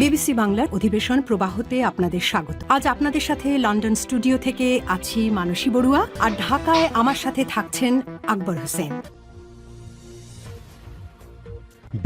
BBC বাংলার অধিবেশন প্রবাহতে আপনাদের স্বাগত। আজ আপনাদের সাথে লন্ডন স্টুডিও থেকে আছি মানসী বড়ুয়া, আর ঢাকায় আমার সাথে থাকছেন আকবর হোসেন।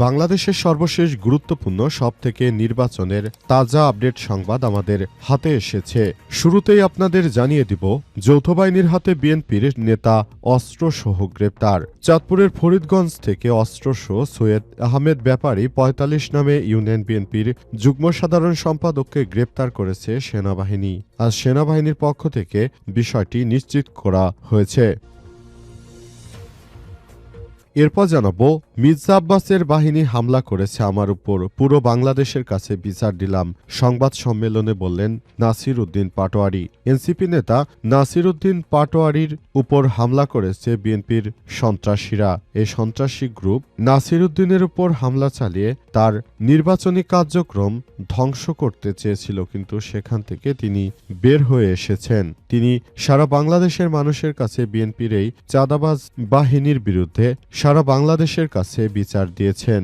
বাংলাদেশের সর্বশেষ গুরুত্বপূর্ণ সবথেকে নির্বাচনের তাজা আপডেট সংবাদ আমাদের হাতে এসেছে। শুরুতেই আপনাদের জানিয়ে দিব, যৌথ বাহিনীর হাতে বিএনপির নেতা অস্ত্রসহ গ্রেপ্তার। চাঁদপুরের ফরিদগঞ্জ থেকে অস্ত্রসহ সৈয়দ আহমেদ ব্যাপারী ৪৫ নামে ইউনিয়ন বিএনপির যুগ্ম সাধারণ সম্পাদককে গ্রেপ্তার করেছে সেনাবাহিনী। আজ সেনাবাহিনীর পক্ষ থেকে বিষয়টি নিশ্চিত করা হয়েছে। এরপর জানাবো, মির্জা আব্বাসের বাহিনী হামলা করেছে আমার উপর, পুরো বাংলাদেশের কাছে বিচার দিলাম, সংবাদ সম্মেলনে বললেন নাসির উদ্দিন পাটোয়ারি। এনসিপি নেতা নাসির উদ্দিন পাটোয়ারির উপর হামলা করেছে বিএনপির সন্ত্রাসীরা। এই সন্ত্রাসী গ্রুপ নাসির উদ্দিনের উপর হামলা চালিয়ে তার নির্বাচনী কার্যক্রম ধ্বংস করতে চেয়েছিল, কিন্তু সেখান থেকে তিনি বের হয়ে এসেছেন। তিনি সারা বাংলাদেশের মানুষের কাছে বিএনপির এই চাঁদাবাজ বাহিনীর বিরুদ্ধে সারা বাংলাদেশের কাছে বিচার দিয়েছেন।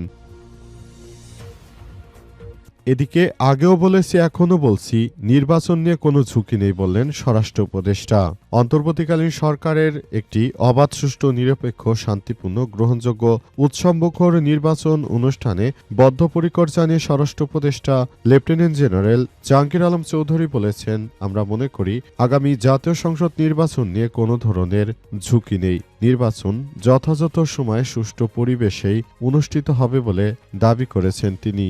এদিকে আগেও বলেছি, এখনো বলছি, নির্বাচন নিয়ে কোনো ঝুঁকি নেই বললেন স্বরাষ্ট্র উপদেষ্টা। অন্তর্বর্তীকালীন সরকারের একটি অবাধ, সুষ্ঠু, নিরপেক্ষ, শান্তিপূর্ণ, গ্রহণযোগ্য, উৎসবমুখর নির্বাচন অনুষ্ঠানে বদ্ধপরিকর জানিয়ে স্বরাষ্ট্র উপদেষ্টা লেফটেন্যান্ট জেনারেল জাহাঙ্গীর আলম চৌধুরী বলেছেন, আমরা মনে করি আগামী জাতীয় সংসদ নির্বাচন নিয়ে কোনো ধরনের ঝুঁকি নেই। নির্বাচন যথাযথ সময়ে সুষ্ঠু পরিবেশেই অনুষ্ঠিত হবে বলে দাবি করেছেন তিনি।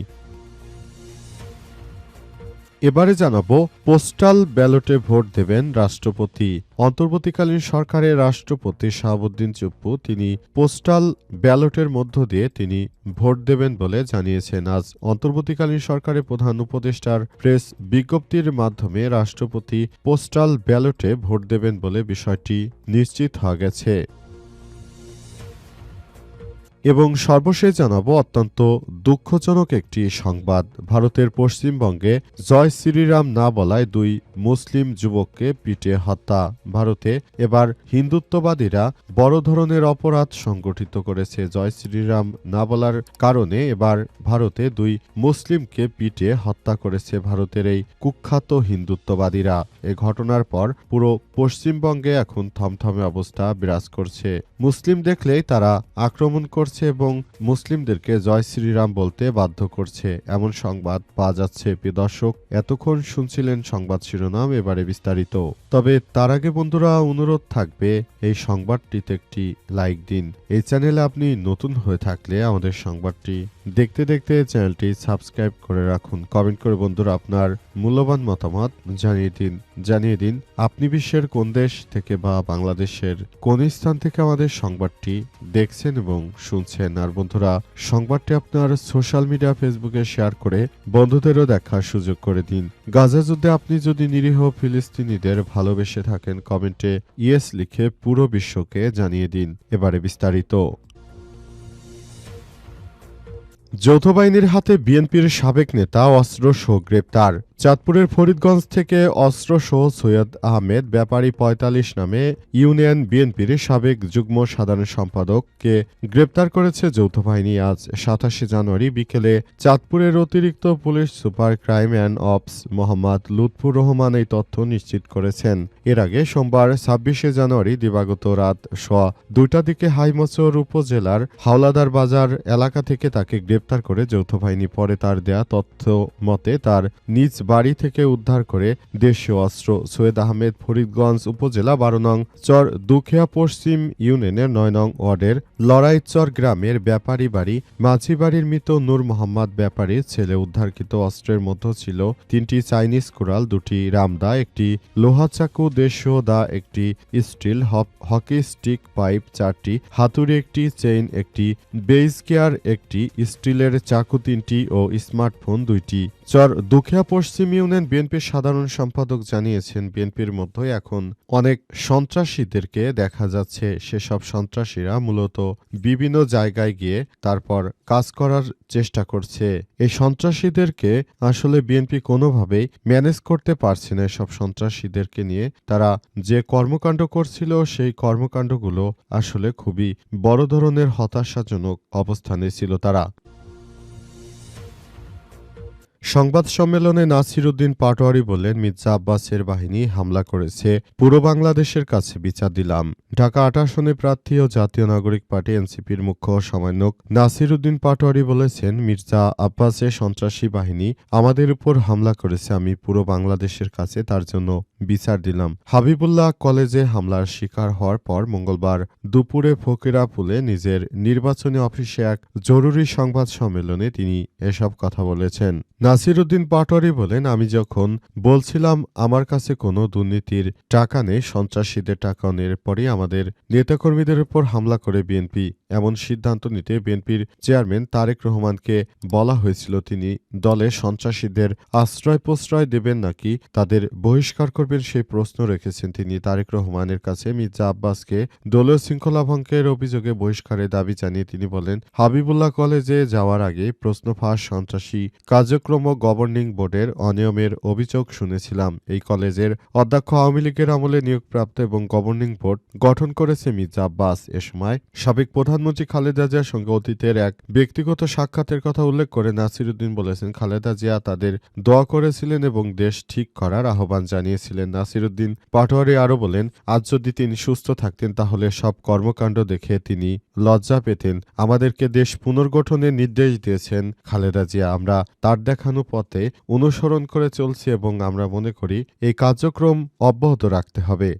এবারে জানাবো, পোস্টাল ব্যালটে ভোট দেবেন রাষ্ট্রপতি। অন্তর্বর্তীকালীন সরকারের রাষ্ট্রপতি শাহাবুদ্দিন চুপ্পু তিনি পোস্টাল ব্যালটের মধ্য দিয়ে তিনি ভোট দেবেন বলে জানিয়েছেন। আজ অন্তর্বর্তীকালীন সরকারের প্রধান উপদেষ্টার প্রেস বিজ্ঞপ্তির মাধ্যমে রাষ্ট্রপতি পোস্টাল ব্যালটে ভোট দেবেন বলে বিষয়টি নিশ্চিত হয়ে গেছে। এবং সর্বশেষ জানাবো, অত্যন্ত দুঃখজনক একটি সংবাদ। ভারতের পশ্চিমবঙ্গে জয় শ্রীরাম না বলায় 2 মুসলিম যুবককে পিটিয়ে হত্যা। ভারতে এবার হিন্দুত্ববাদীরা বড় ধরনের অপরাধ সংগঠিত করেছে। জয় শ্রীরাম না বলার কারণে এবার ভারতে 2 মুসলিমকে পিটিয়ে হত্যা করেছে ভারতের এই কুখ্যাত হিন্দুত্ববাদীরা। এ ঘটনার পর পুরো পশ্চিমবঙ্গে এখন থমথমে অবস্থা বিরাজ করছে। মুসলিম দেখলেই তারা আক্রমণ করছে এবং মুসলিমদেরকে জয় শ্রীরাম বলতে বাধ্য করছে, এমন সংবাদ পাওয়া যাচ্ছে। প্রিয় দর্শক, এতক্ষণ শুনছিলেন সংবাদ শিরোনাম, এবারে বিস্তারিত। তবে তার আগে বন্ধুরা, অনুরোধ থাকবে এই সংবাদটিতে একটি লাইক দিন। এই চ্যানেলে আপনি নতুন হয়ে থাকলে আমাদের সংবাদটি দেখতে দেখতে চ্যানেলটি সাবস্ক্রাইব করে রাখুন। কমেন্ট করে বন্ধুরা আপনার মূল্যবান মতামত জানিয়ে দিন আপনি বিশ্বের কোন দেশ থেকে বা বাংলাদেশের কোন স্থান থেকে আমাদের সংবাদটি দেখছেন এবং শুনছেন। আর বন্ধুরা, সংবাদটি আপনার সোশ্যাল মিডিয়া ফেসবুকে শেয়ার করে বন্ধুদেরও দেখার সুযোগ করে দিন। গাজা যুদ্ধে আপনি যদি নিরীহ ফিলিস্তিনিদের ভালোবেসে থাকেন, কমেন্টে ইয়েস লিখে পুরো বিশ্বকে জানিয়ে দিন। এবারে বিস্তারিত। যৌথ বাহিনীর হাতে বিএনপির সাবেক নেতা অস্ত্রসহ গ্রেপ্তার। চাঁদপুরের ফরিদগঞ্জ থেকে অস্ত্রসহ সৈয়দ আহমেদ ব্যাপারী ৪৫ নামে ইউনিয়ন বিএনপির সাবেক যুগ্ম সাধারণ সম্পাদককে গ্রেপ্তার করেছে যৌথ বাহিনী। আজ ২৭ জানুয়ারি বিকেলে চাঁদপুরের অতিরিক্ত police super crime and ops Mohammad Lutfur Rahman এই তথ্য নিশ্চিত করেছেন। এর আগে সোমবার ২৬ জানুয়ারি দিবাগত রাত ২টার দিকে হাইমচর উপজেলার হাওলাদার বাজার এলাকা থেকে তাকে গ্রেপ্তার করে যৌথ বাহিনী। পরে তার দেয়া তথ্য মতে তার নিজ বাড়ি থেকে উদ্ধার করে দেশীয় অস্ত্র। সৈয়দ আহমেদ ফরিদগঞ্জ উপজেলা ১২ নং চর দুখিয়া পশ্চিম ইউনিয়নের ৯ নং ওয়ার্ডের লড়াইচর গ্রামের ব্যাপারী বাড়ি মাঝি বাড়ির মৃত নূর মোহাম্মদ ব্যাপারীর ছেলে। উদ্ধারকৃত অস্ত্রের মধ্যে ছিল 3টি চাইনিজ কুড়াল, 2টি রামদা, একটি লোহা চাকু, দেশীয় দা, একটি স্টিল হকি স্টিক পাইপ, 4টি হাতুড়ি, একটি চেইন, একটি বেস গিয়ার, একটি স্টিলের চাকু 3টি ও স্মার্টফোন 2টি। চর দুখিয়া পশ্চিম ইউনিয়ন বিএনপির সাধারণ সম্পাদক জানিয়েছেন, বিএনপির মধ্যে এখন অনেক সন্ত্রাসীদেরকে দেখা যাচ্ছে। সেসব সন্ত্রাসীরা মূলত বিভিন্ন জায়গায় গিয়ে তারপর কাজ করার চেষ্টা করছে। এই সন্ত্রাসীদেরকে আসলে বিএনপি কোনোভাবেই ম্যানেজ করতে পারছে না। এসব সন্ত্রাসীদেরকে নিয়ে তারা যে কর্মকাণ্ড করছিল, সেই কর্মকাণ্ডগুলো আসলে খুবই বড় ধরনের হতাশাজনক অবস্থানে ছিল তারা। সংবাদ সম্মেলনে নাসির উদ্দিন পাটোয়ারি বললেন, মির্জা আব্বাসের বাহিনী হামলা করেছে, পুরো বাংলাদেশের কাছে বিচার দিলাম। ঢাকা ৮ আসনে প্রার্থী ও জাতীয় নাগরিক পার্টি এনসিপির মুখ্য সমন্বয়ক নাসির উদ্দিন পাটোয়ারি বলেছেন, মির্জা আব্বাসের সন্ত্রাসী বাহিনী আমাদের উপর হামলা করেছে, আমি পুরো বাংলাদেশের কাছে তার জন্য বিচার দিলাম। হাবিবুল্লাহ কলেজে হামলার শিকার হওয়ার পর মঙ্গলবার দুপুরে ফকিরাপুলে নিজের নির্বাচনী অফিসে এক জরুরি সংবাদ সম্মেলনে তিনি এসব কথা বলেছেন। নাসির উদ্দিন পাটোয়ারি বলেন, আমি যখন বলছিলাম আমার কাছে কোনো দুর্নীতির টাকা নেই, সন্ত্রাসীদের টাকা নেওয়ার পরই আমাদের নেতাকর্মীদের উপর হামলা করে বিএনপি এমন সিদ্ধান্ত নিতে বিএনপির চেয়ারম্যান তারেক রহমানকে বলা হয়েছিল, তিনি দলে সন্ত্রাসীদের আশ্রয় প্রশ্রয় দেবেন নাকি তাদের বহিষ্কার করবেন সেই প্রশ্ন রেখেছেন তিনি। তারেক রহমানের কাছে মির্জা আব্বাসকে দলীয় শৃঙ্খলা ভঙ্গের অভিযোগে বহিষ্কারের দাবি জানিয়ে তিনি বলেন, হাবিবুল্লাহ কলেজে যাওয়ার আগে প্রশ্ন ফাঁস সন্ত্রাসী কার্যক্রম গভর্নিং বোর্ডের অনিয়মের অভিযোগ শুনেছিলাম। এই কলেজের অধ্যক্ষ আওয়ামী লীগের আমলে নিয়োগপ্রাপ্ত এবং গভর্নিং বোর্ড গঠন করেছে মির্জা আব্বাস। এ সময় সাবেক প্রধানমন্ত্রী খালেদা জিয়ার সঙ্গে অতীতের এক ব্যক্তিগত সাক্ষাতের কথা উল্লেখ করে নাসির উদ্দিন বলেছেন, খালেদা জিয়া তাদের দোয়া করেছিলেন এবং দেশ ঠিক করার আহ্বান জানিয়েছিলেন। নাসির উদ্দিন পাটোয়ারি আরও বলেন, আজ যদি তিনি সুস্থ থাকতেন তাহলে সব কর্মকাণ্ড দেখে তিনি লজ্জা পেতেন। আমাদেরকে দেশ পুনর্গঠনের নির্দেশ দিয়েছেন খালেদা জিয়া, আমরা তার দেখানো পথে অনুসরণ করে চলছি এবং আমরা মনে করি এই কার্যক্রম অব্যাহত রাখতে হবে।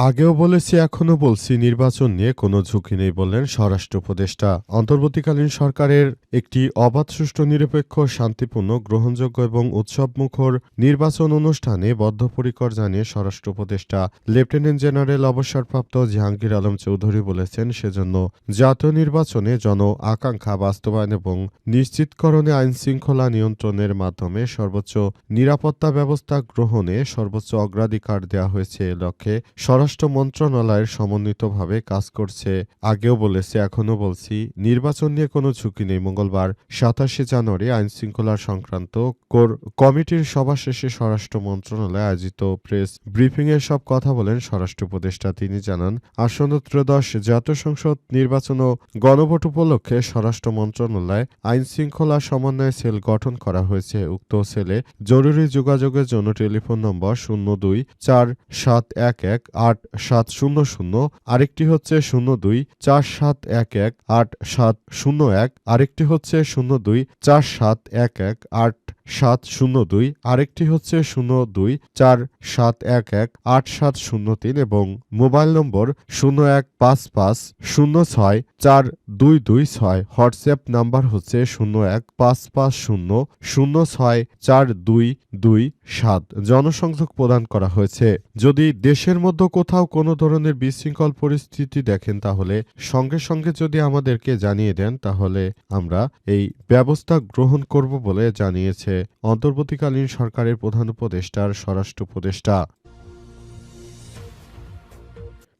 আগেও বলেছি, এখনো বলছি, নির্বাচন নিয়ে কোনো ঝুঁকি নেই বললেন স্বরাষ্ট্র উপদেষ্টা। অন্তর্বর্তীকালীন সরকারের একটি অবাধ, সুষ্ঠু, নিরপেক্ষ, শান্তিপূর্ণ, গ্রহণযোগ্য এবং উৎসবমুখর নির্বাচন অনুষ্ঠানে বদ্ধপরিকর জানিয়ে স্বরাষ্ট্র উপদেষ্টা লেফটেন্যান্ট জেনারেল অবসরপ্রাপ্ত জাহাঙ্গীর আলম চৌধুরী বলেছেন, সেজন্য জাতীয় নির্বাচনে জন আকাঙ্ক্ষা বাস্তবায়ন এবং নিশ্চিতকরণে আইনশৃঙ্খলা নিয়ন্ত্রণের মাধ্যমে সর্বোচ্চ নিরাপত্তা ব্যবস্থা গ্রহণে সর্বোচ্চ অগ্রাধিকার দেওয়া হয়েছে। এ লক্ষ্যে স্বরাষ্ট্র মন্ত্রণালয়ের সমন্বিতভাবে কাজ করছে। আগেও বলেছি, এখনো বলছি, নির্বাচন নিয়ে কোনো ঝুঁকি নেই। মঙ্গলবার ২৭ জানুয়ারি আইনশৃঙ্খলা সংক্রান্ত কোর কমিটির সভা শেষে স্বরাষ্ট্র মন্ত্রণালয়ে আয়োজিত প্রেস ব্রিফিংয়ে সব কথা বলেন স্বরাষ্ট্র উপদেষ্টা। তিনি জানান, আসন্ন ত্রয়োদশ জাতীয় সংসদ নির্বাচন ও গণভোট উপলক্ষে স্বরাষ্ট্র মন্ত্রণালয়ে আইনশৃঙ্খলা সমন্বয় সেল গঠন করা হয়েছে। উক্ত সেলে জরুরি যোগাযোগের জন্য টেলিফোন নম্বর 02-4711-8700, আরেকটি হচ্ছে 02-4711-8701, আরেকটি হচ্ছে 02-4711-8702, আরেকটি হচ্ছে 02-4711-8703 এবং মোবাইল নম্বর 0155-06-4226। হোয়াটসঅ্যাপ নাম্বার হচ্ছে 0155-06-4227। জনসংযোগ প্রদান করা হয়েছে। যদি দেশের মধ্যে কোথাও কোনো ধরনের বিশৃঙ্খল পরিস্থিতি দেখেন তাহলে সঙ্গে সঙ্গে যদি আমাদেরকে জানিয়ে দেন তাহলে আমরা এই ব্যবস্থা গ্রহণ করব বলে জানিয়েছে অন্তর্বর্তীকালীন সরকারের প্রধান উপদেষ্টার স্বরাষ্ট্র উপদেষ্টা।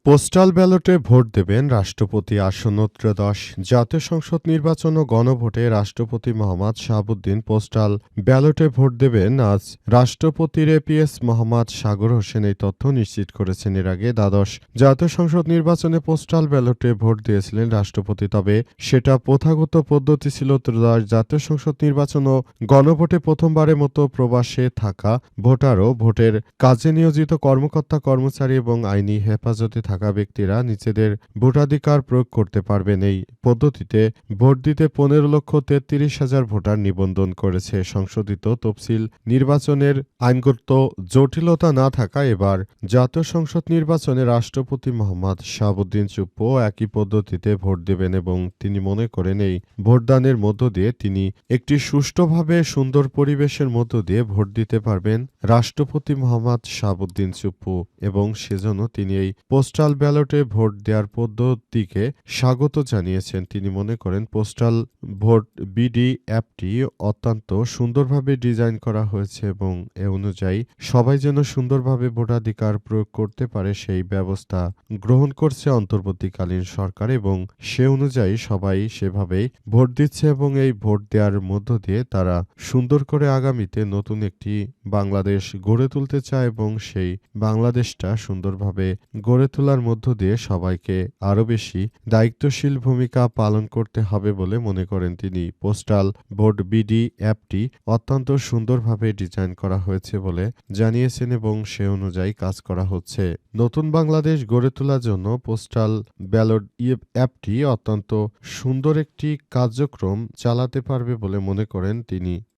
পোস্টাল ব্যালটে ভোট দেবেন রাষ্ট্রপতি। আসন্ন ত্রয়োদশ জাতীয় সংসদ নির্বাচন ও গণভোটে রাষ্ট্রপতি মোহাম্মদ শাহাবুদ্দিন পোস্টাল ব্যালটে ভোট দেবেন আজ। রাষ্ট্রপতির এপিএস মোহাম্মদ সাগর হোসেন এই তথ্য নিশ্চিত করেছেন। এর আগে দ্বাদশ জাতীয় সংসদ নির্বাচনে পোস্টাল ব্যালটে ভোট দিয়েছিলেন রাষ্ট্রপতি, তবে সেটা প্রথাগত পদ্ধতি ছিল। ত্রয়োদশ জাতীয় সংসদ নির্বাচন ও গণভোটে প্রথমবারের মতো প্রবাসে থাকা ভোটারও ভোটের কাজে নিয়োজিত কর্মকর্তা কর্মচারী এবং আইনি হেফাজতে থাকা ব্যক্তিরা নিজেদের ভোটাধিকার প্রয়োগ করতে পারবেন। এই পদ্ধতিতে ভোট দিতে 15,33,000 ভোটার নিবন্ধন করেছে। সংশোধিত তফসিল নির্বাচনের আইনগত জটিলতা না থাকা এবার জাতীয় সংসদ নির্বাচনে রাষ্ট্রপতি মোহাম্মদ শাহাবুদ্দিন চুপ্পু একই পদ্ধতিতে ভোট দেবেন এবং তিনি মনে করেন এই ভোটদানের মধ্য দিয়ে তিনি একটি সুষ্ঠুভাবে সুন্দর পরিবেশের মধ্য দিয়ে ভোট দিতে পারবেন রাষ্ট্রপতি মোহাম্মদ শাহাবুদ্দিন চুপ্পু, এবং সেজন্য তিনি এই পোস্টাল ব্যালটে ভোট দেওয়ার পদ্ধতিকে স্বাগত জানিয়েছেন। তিনি মনে করেন পোস্টাল ভোট বিডি অ্যাপটি অত্যন্ত সুন্দরভাবে ডিজাইন করা হয়েছে এবং এ অনুযায়ী সবাই যেন সুন্দরভাবে ভোটাধিকার প্রয়োগ করতে পারে সেই ব্যবস্থা গ্রহণ করছে অন্তর্বর্তীকালীন সরকার, এবং সে অনুযায়ী সবাই সেভাবেই ভোট দিচ্ছে এবং এই ভোট দেওয়ার মধ্য দিয়ে তারা সুন্দর করে আগামীতে নতুন একটি বাংলাদেশ গড়ে তুলতে চায় এবং সেই বাংলাদেশটা সুন্দরভাবে গড়ে তোলার তোলার মধ্য দিয়ে সবাইকে আরও বেশি দায়িত্বশীল ভূমিকা পালন করতে হবে বলে মনে করেন তিনি। পোস্টাল ভোট বিডি অ্যাপটি অত্যন্ত সুন্দরভাবে ডিজাইন করা হয়েছে বলে জানিয়েছেন এবং সে অনুযায়ী কাজ করা হচ্ছে। নতুন বাংলাদেশ গড়ে তোলার জন্য পোস্টাল ব্যালট অ্যাপটি অত্যন্ত সুন্দর একটি কার্যক্রম চালাতে পারবে বলে মনে করেন তিনি।